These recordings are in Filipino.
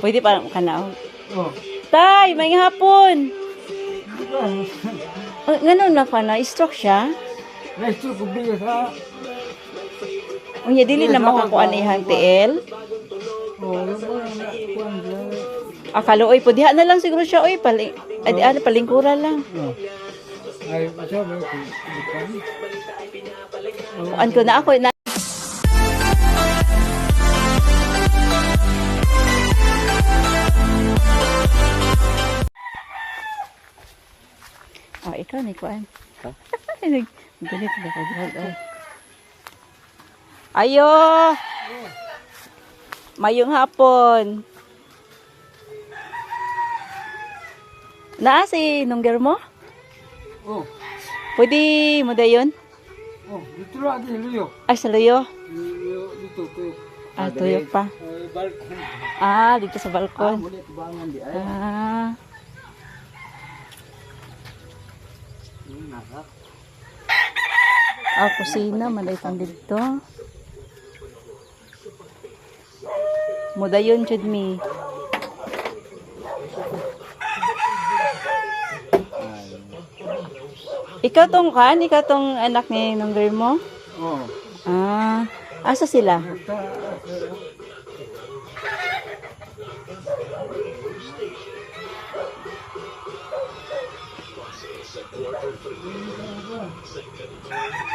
Pwede pa kanaw. Oh. Tay, may hapon. Ganun na ka na, stroke siya. Resto ko bigas ha. Unya dili na makakuan ihang TL. Oh, yung po kuan siya. Akalo oy po diha na lang siguro siya oy paling adi ano palingkuran lang. Oh. Ay, masabi ko. Kuan ko na ako na. Oh, ikaw ni kuan. Ha? Ganit na ko diha. Ayo. Mayong hapon. Naa si nungger mo? Oh. Pwede mo dayon? Oh, dito lang din Luyo. Ay, sa luyo. Luyo dito to. Ah, tuyo pa. Balkon. Ah, dito sa balkon. Muli tubangan di ay. Ah, Nakak. kusina, malaytang dito. Mudayon, jud mi. Ikaw tong anak ni nungger mo? Oh. Ah, asa sila?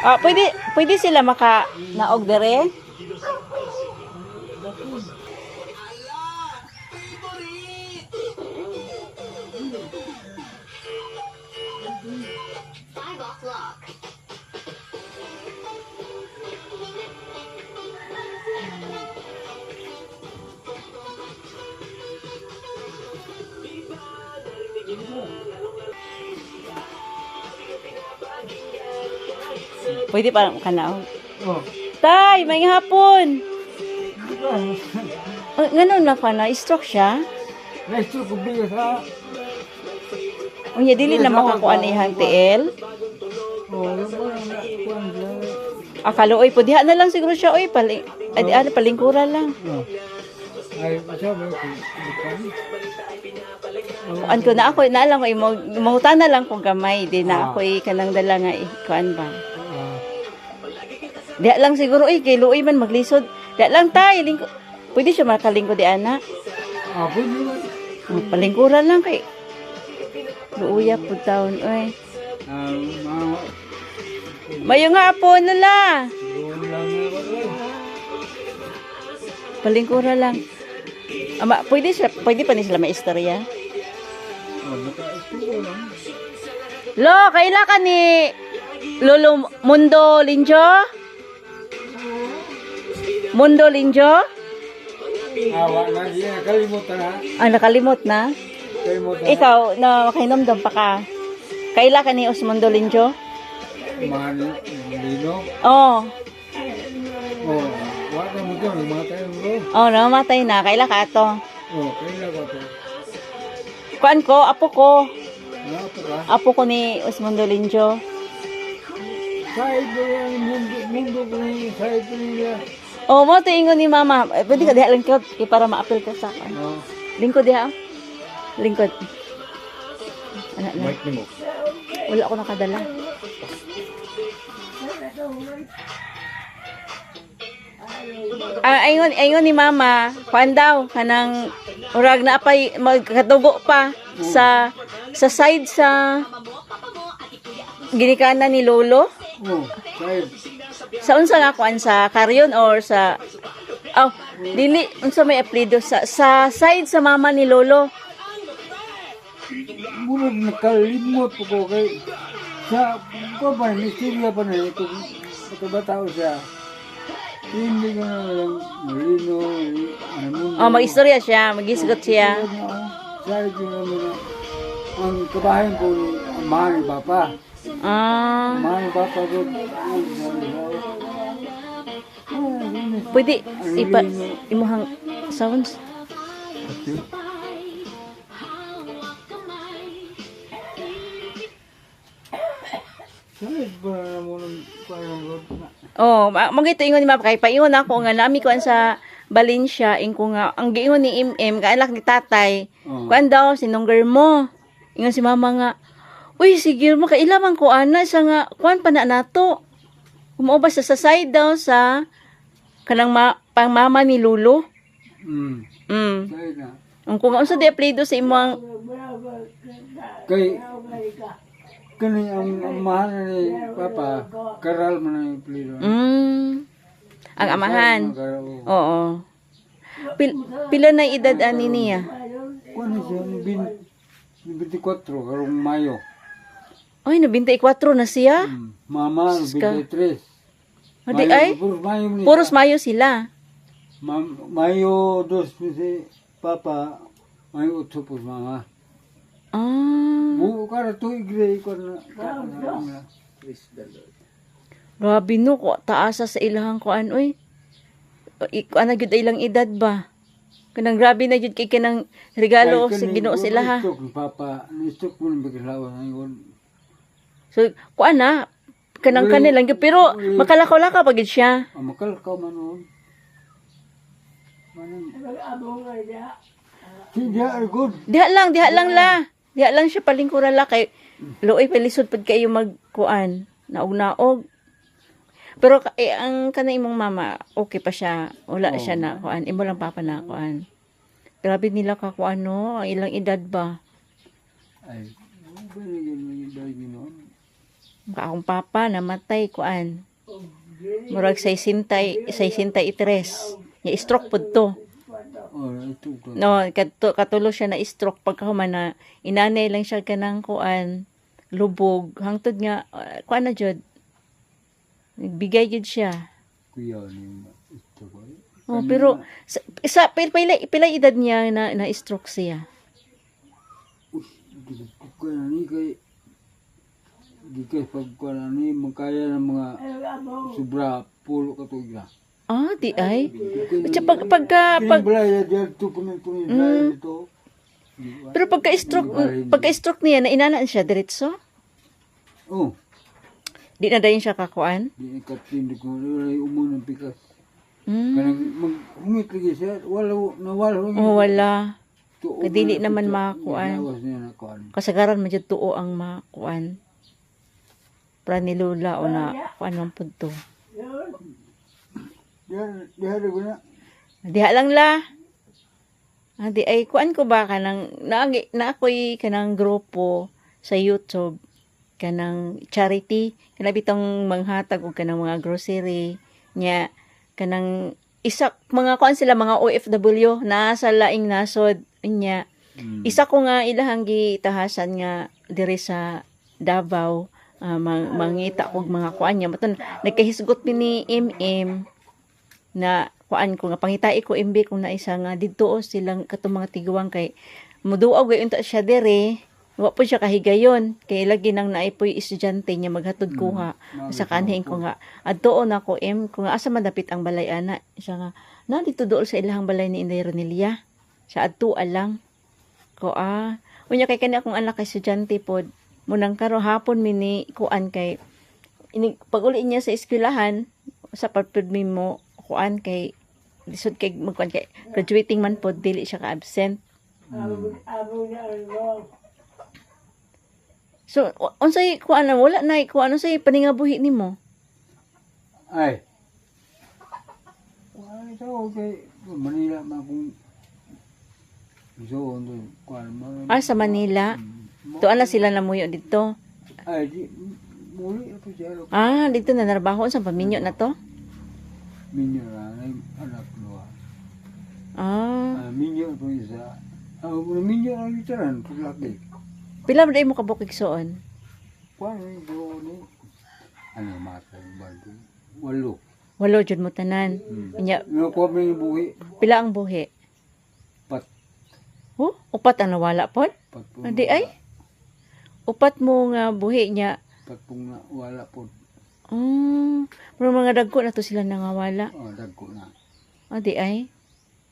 Ah, pwede sila maka naog dere? Pwede pa kanaw. Oh. Tay, may hapon. Ganun na ka na, stroke siya. Resto ko bigas ha. Unya dili na makakuan ihang TL. Oh, yung po kuan siya. Akalo oy po diha na lang siguro siya oy paling adi ano palingkuran lang. Oh. Ay, masabi ko. Kuan ko na ako na lang ko imutan na lang kung gamay di na ako kanang dala nga kuan ba. Diha lang siguro kay luoy man maglisod. Diha lang tay lingko. Pwede siya makalingkod di ana. Ah, pwede ba? Palingkuran lang kay luuya pud taon oy. Mayo nga po nala. Palingkuran lang. Ama, pwede pa ni sila maistorya. Lo, kaila ka ni Lolo Mundo Linjo? Mundo Linjo? Awa na siya, kalimutan ha. Ah, nakalimot na? Kalimutan. Ikaw, na makinomdom pa ka. Kaila ka ni Osmundo Linjo? Lino. Oh. Oh, wala mo to, namatay mo to. Oh, namatay na. Kaila ka ato. Oh, kailan ka to? Kuan ko, apo ko. Ano ka? Apo ko ni Osmundo Linjo. Side ko yan, mundo ko na side ko niya. Oh, mo to ingon ni mama. Pwede ka diha lingkod kay para ma-appeal ka sa akin. Oh, Lingkod diha. Lingkod. Ana na. mic mo. Wala ako nakadala. Ayun ni mama, kuan daw kanang urag na apay magkatugo pa sa side sa ginikanan ni lolo. Oh, side. Sa unsa nga kuan sa karyon or sa dili unsa may apelyido sa side sa mama ni lolo. Muna nakalimot ko kay sa ko ba misteriya pa na ito bata siya. Hindi ko na lang malino ano. Oh, mag-istorya siya, mag-isgot siya. Side ko na ang kabahin ko ang mahal ni Papa. Ah, Mahal ni Papa ko. pwede imuhang sounds. Side ba mo ng parang Oh, magito ingon ni mama kay paingon ako nga nami ko sa balin siya, ingko nga, ang giingon ni Im, kaalak ni tatay, Oh. kuan daw, sinungger mo. Ingon si mama nga, uy, sige mo, kailaman ko, ana, siya nga, kuan pa na nato. Umuobas sa side daw sa, kanang pang mama ni Lulu. Mm. Kaya na. Ang kung unsa di apelyido sa imong, Kay, kani ang mahal na ni Papa, karal man ang plido. ang amahan. Karal, Oo. Pila na edad ani niya? Kuan na siya, ni 24, karong Mayo. Ay, no 24 na siya. Mama, Sus ka. 23. Adi ay, Puros Mayo. ni- puros Mayo sila. Mayo 2 si Papa, Mayo 8 po Mama. Buo ka na to, igre ko na. Grabe no, ko taasa sa ilahang kuan oy. Kuan na gyud ay ilang edad ba? Kanang grabe na gyud kay kanang regalo sa Ginoo sila ha. Istok ni Papa, istok mo ng biglawa ngayon. So kuan na kanang kanilang gyud pero makalakaw-lakaw pa gyud siya. Makalakaw man noon. Hindi good. Diha lang la. Diha lang siya palingkuran la kay luoy palisod pud kayo magkuan. Naog-naog. Pero ang kana imong mama, okay pa siya. Wala siya na kuan. Imo lang papa na kuan. Grabe nila ka kuan no, ang ilang edad ba? Ay, binigyan mo yung dahil ginoon. Akong papa namatay kuan. Murag 63. Ya stroke pud to. Oh, ito ko. No, katulo siya na stroke pagkahuman na inanay lang siya kanang kuan lubog hangtod nga kuan na jud. Nagbigay jud siya. Kuya ni ito ko. Oh, pero sa pila edad niya na stroke siya. Kaya ni kay di kay pagkuan ni magkaya ng mga sobra pulo ka tuig na. Ah, di ay. At pagka Balay diyan to punin dito. pero pagka-stroke niya na inanan siya diretso. Oh, Di na dayon siya kakuan. di katin ko ay umon ng pikas. Mm. Kanang maghungit lagi siya, nawala. Oh, wala. Tuo Kadili na naman siya. makakuan. Ginawas niya na kuan. Kasagaran man jud tuo ang makuan. Pra ni Lola o na kuan man pud to. Diyan ko na. Diha lang la. Di ay kuan ko ba kanang na ako'y kanang grupo sa YouTube kanang charity kana bitong manghatag og kanang mga grocery nya kanang isa mga kuan sila mga OFW na sa laing nasod nya isa ko nga ilahang gitahasan nga diri sa Davao mangita kog mga kuan nya maton nagkahisgot ni MM na kuan ko nga pangitai ko imbi kung naisa nga didto silang katong mga tiguang kay muduog gay unta siya dere wa po siya kahigayon kay lagi nang naipoy estudyante niya maghatod kuha sa kanhin ko nga adtoon ako kung asa man dapit ang balay ana siya nga na dito dool sa ilahang balay ni Inday Ronelia sa adtua lang ko unya kay kani akong anak kay estudyante pod munang karo hapon mini kuan kay pag-uli niya sa eskwelahan sa pagpud mo kuan kay lisod kay magkuan kay graduating man pod dili siya ka absent. So unsay kuan na wala na kuan unsay paningabuhi nimo? Ay. Wala ito okay. Manila man kung so on kuan mo. Sa Manila. Tuan na sila namuyo dito. Ay di muli ako siya. Dito na narbaho sa paminyo na to. Minyo na anak ko. Minyo po isa. Minyo ang literan paglaki. Pila ba mo kabukig soon? Kuan do ni ano mata bago. Walo. Walo jud mo tanan. Nya No ko may buhi. pila ang buhi? Pat. Upat ang nawala pod? Pat po. Adi ay. Upat mo nga buhi niya. Pat pong wala po. Pero mga dagko na to sila nangawala. Dagko na. Adi ay.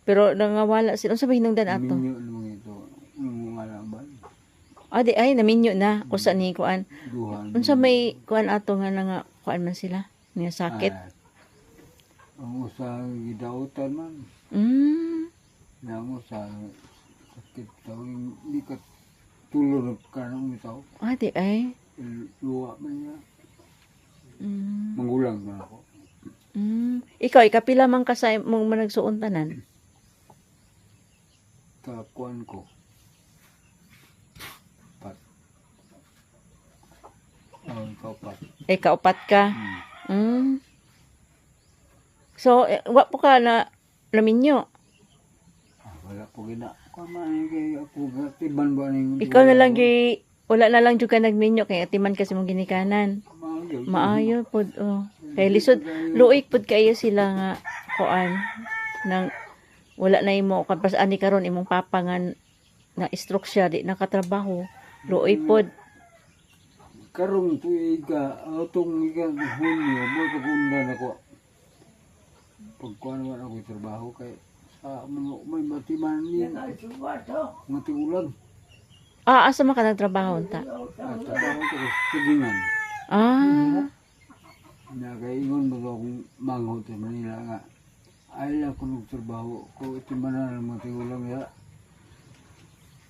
Pero nangawala sila. Unsa ba hinungdan ato? Minyo naman ito. Wala ba? Adi ay naminyo na kusa ni kuan. Duhan. Unsa may kuan ato nga nga kuan man sila? Nga sakit. Ang usang gidautan man. Mm. Namo sa sakit tawing di ka tulog ka ng itaw. Di ay. Luwa man niya. Mm. Manggulang na ako. Ikaw, ikapila man ka sa mong managsuon tanan? Kakuan ko. Pat. Kaupat. Kaupat ka? Hmm. So, wa po ka na laminyo. Wala po gina. Kuman kay ako gatiban ba ning. Ikaw na lang wala na lang jud ka nagminyo kay atiman kasi mong ginikanan. Maayo pod kay lisod luik pod kayo sila nga kuan nang wala na imo kapas ani karon imong papa nga na stroke siya di nakatrabaho. Luoy pod. Karong tuiga atong iga Hunyo mo pagundan ako. Pagkuan man ako trabaho kay sa may matiman niya. Matiulan. Asa man ka nagtrabaho ta? Trabaho ko sigingan. Nagaingon mo akong manghot sa Manila nga. Ay lang ko nagtrabaho ko itimanan ng matiulang ya.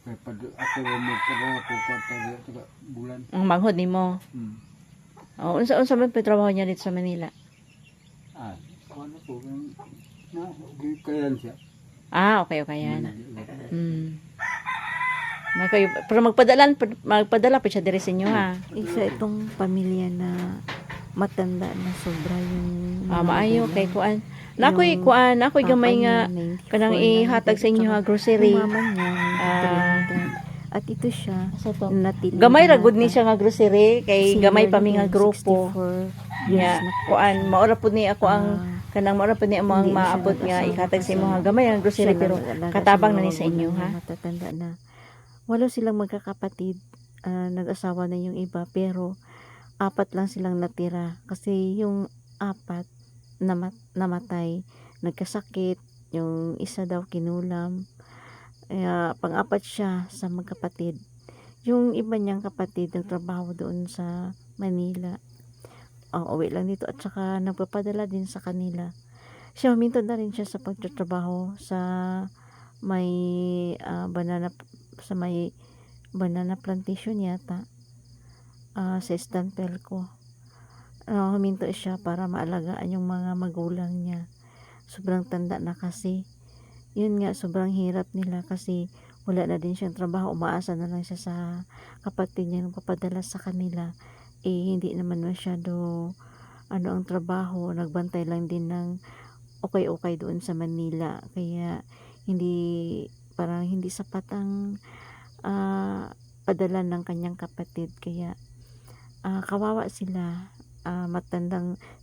Kaya ako mo para ako patag sa bulan. Ang manghod nimo. Unsa man trabaho niya dito sa Manila? Ano po na kayan siya. Okay yan. Pero magpadala pa siya diri sa inyo ha. Isa itong pamilya na matanda na sobra yung Maayo kay kuan. Nakoy gamay nga kanang ihatag sa inyo ha grocery. Mama niya, at ito siya, Gamay ra gud ni siya nga grocery kay gamay pa mi nga grupo. Nya kuan maura pud ni ako ang kanang maura pud ni among maabot nga ihatag sa imo ha gamay ang grocery pero katabang na ni sa inyo ha. Matatanda na. Walo silang magkakapatid, nag-asawa na yung iba pero 4 lang silang natira kasi yung 4 namatay, nagkasakit, yung isa daw kinulam. Pang-4 siya sa magkapatid. Yung iba niyang kapatid nagtrabaho doon sa Manila. Uwi lang dito at saka nagpapadala din sa kanila. Siya huminto na rin siya sa pagtatrabaho sa may banana plantation yata sa Stanpelco. Huminto siya para maalagaan yung mga magulang niya. Sobrang tanda na kasi. Yun nga, sobrang hirap nila kasi wala na din siyang trabaho. Umaasa na lang siya sa kapatid niya nung papadala sa kanila. Hindi naman masyado ang trabaho. Nagbantay lang din ng okay doon sa Manila. Kaya parang hindi sapat ang padala ng kanyang kapatid. Kaya kawawa sila.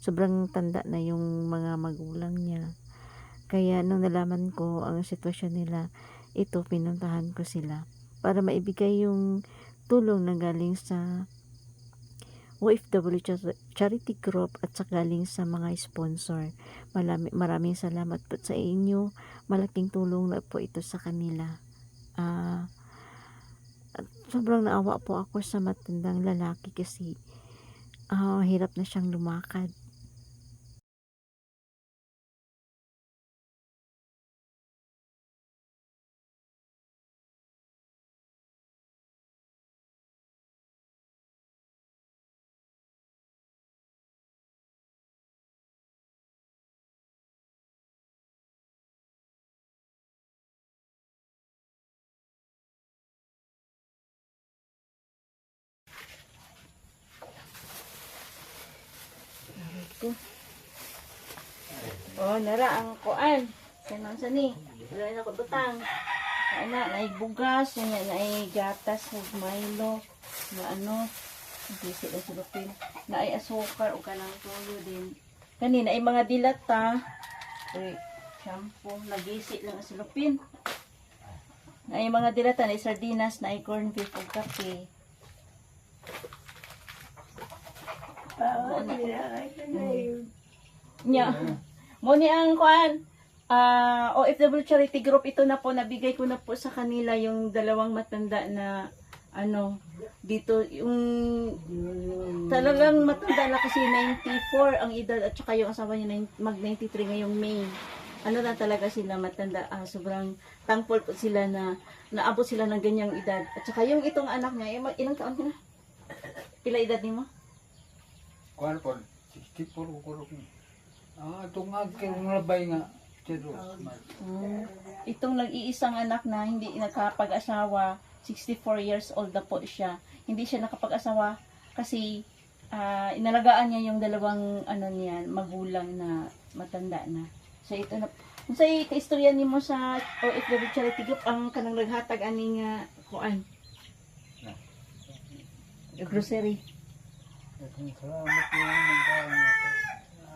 Sobrang tanda na yung mga magulang niya. Kaya nung nalaman ko ang sitwasyon nila, pinuntahan ko sila para maibigay yung tulong na galing sa OFW Charity Group at sa galing sa mga sponsor. Maraming salamat po sa inyo. Malaking tulong na po ito sa kanila. Sobrang naawa po ako sa matandang lalaki kasi hirap na siyang lumakad. Nara ang kuan. Sanon sa ni. Wala na ko butang. Naibugas, naigatas, Milo, na bisi na silupin. Naay asukar o kanang tulo din. Kanina ay mga dilata. Shampoo, nagisi lang ang silupin. Naay mga dilata, naay sardinas, naay corn beef o kape. Mo ni ang kuan OFW Charity Group ito na po nabigay ko na po sa kanila yung 2 matanda na dito yung talagang matanda na kasi 94 ang edad at saka yung asawa niya mag 93 ngayong May. ano na talaga sila matanda, sobrang thankful po sila na naabot sila ng ganyang edad. At saka yung itong anak niya, ilang taon ka na? Pila edad ni mo? Kuan po, 64 ko. Itong agkong labay nga. Pero, Itong nag-iisang anak na hindi nakapag-asawa, 64 years old na po siya. Hindi siya nakapag-asawa kasi inalagaan niya yung dalawang magulang na matanda na. So ito na. Kung sa kaistorya nimo sa OFW Charity Group ang kanang naghatag ani nga kuan. Grocery. salamat po yung nagkaroon ako.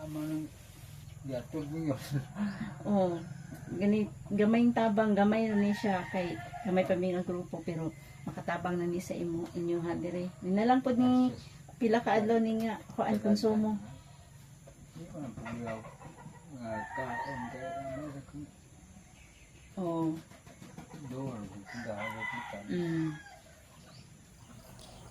Aman yatod mo yun. Oh, gamayng tabang, gamay na ni siya kay gamay pa mi nga grupo pero makatabang na ni sa inyo ha dire. Ni lang pod ni pila ka adlaw ni nga kuan konsumo. Hindi ko na paglaw. Nga kaon kaya meron kong Oh. doon. Kung dahil kita.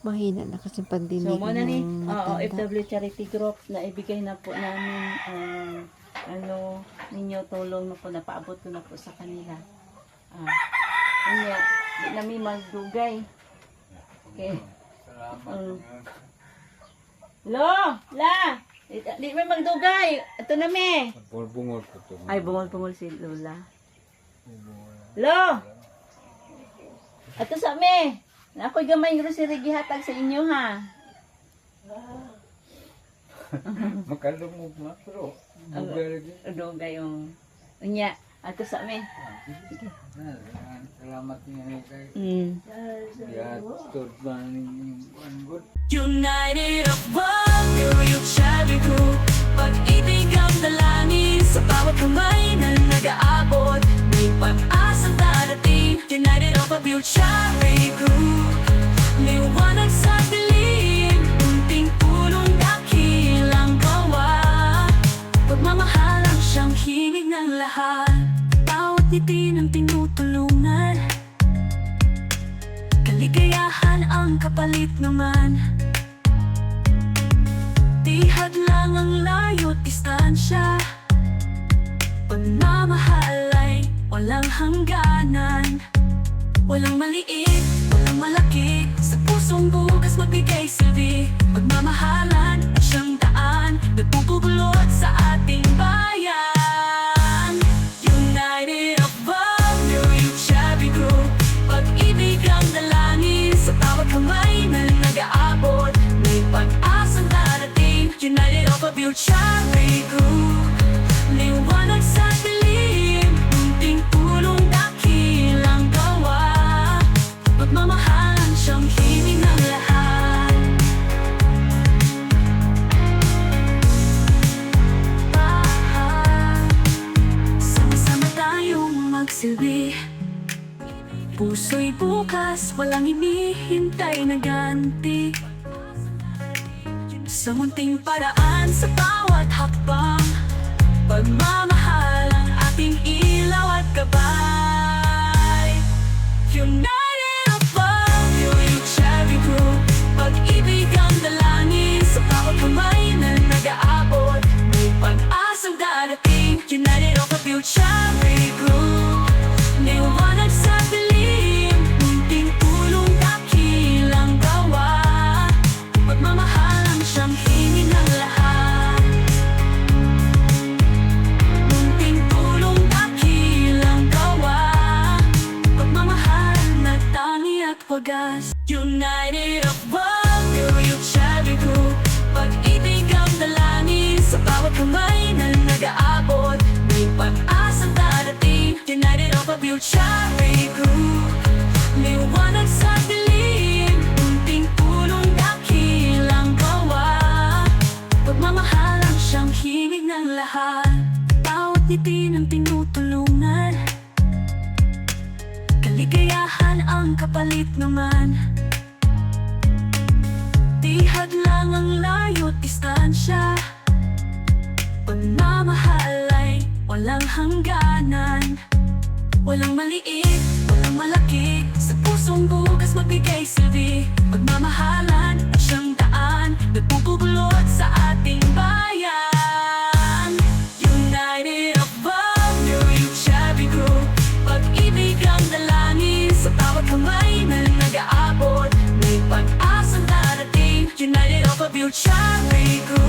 Mahina na kasi pandinig So, muna ni ng matanda. OFW Charity Group na ibigay na po namin ninyo tulong na po, napaabot ko na po sa kanila. Kanya, di namin magdugay. Okay. Salamat. Lo! La! Di may magdugay! Ito na me! Bungol ko ito. Ay, bungol-bungol si Lola. Lo! Ito sa me! Na ako'y gamay grocery gihatag sa inyo ha. Makalumog na pero bugay lagi. Dugay yung unya. Ato sa me. Salamat niya kay Mm. yatod man yung anbot. United of Warrior Charity Group. Pag-ibig ang dalangin sa bawat kamay na nag-aabot. May pag-asang darating. United of Warrior Charity Group. Liwanag sa dilim, unting tulong dakilang gawa. Pagmamahalang siyang hingig ng lahat. Bawat ngiti ng tinutulungan. Kaligayahan ang kapalit naman. Di hadlang ang layo't distansya. Pagmamahal ay walang hangganan. Walang maliit, walang malaki. Sa pusong bukas magbigay silbi. Pagmamahalan at siyang daan nagpupulot sa ating bayan. United of Warrior Charity Group. Pag-ibig ang dalangin sa bawat kamay na nag-aabot. May pag-asang darating. United of Warrior Charity Group. Liwanag sa dilim, unting tulong dakilang gawa. Pagmamahalan siyang himig ng lahat. Sama-sama tayong magsilbi. Puso'y bukas, walang hinihintay na ganti. Sa munting paraan sa bawat hakbang. Pagmamahal ang ating ilaw at gabay. United of Warrior Charity Group. Pag-ibig ang dalangin sa bawat kamay na nag-aabot. May pag-asang darating. United of Warrior Charity Group. Liwanag sa dilim, munting tulong dakilang gawa. Pagmamahal ang siyang hingin ng lahat. Munting tulong dakilang gawa. Pagmamahal na tangi at wagas. United of Warrior Charity Group. Pag-ibig ang dalangin sa bawat kamay na nag-aabot. May pag-asang darating. United of Warrior Charity Group. Liwanag sa dilim, unting tulong dakilang gawa. Pagmamahal ang siyang hingig ng lahat. Bawat ngiti ng tinutulungan. Kaligayahan ang kapalit naman. Di hadlang ang layo't distansya. Pagmamahal ay walang hangganan. Walang maliit, walang malaki. Sa pusong bukas magbigay silbi. Pagmamahalan at siyang daan nagpupulot sa ating bayan. United of Warrior kamay na nag-aabot. May pag-asang darating, united of a future we grew.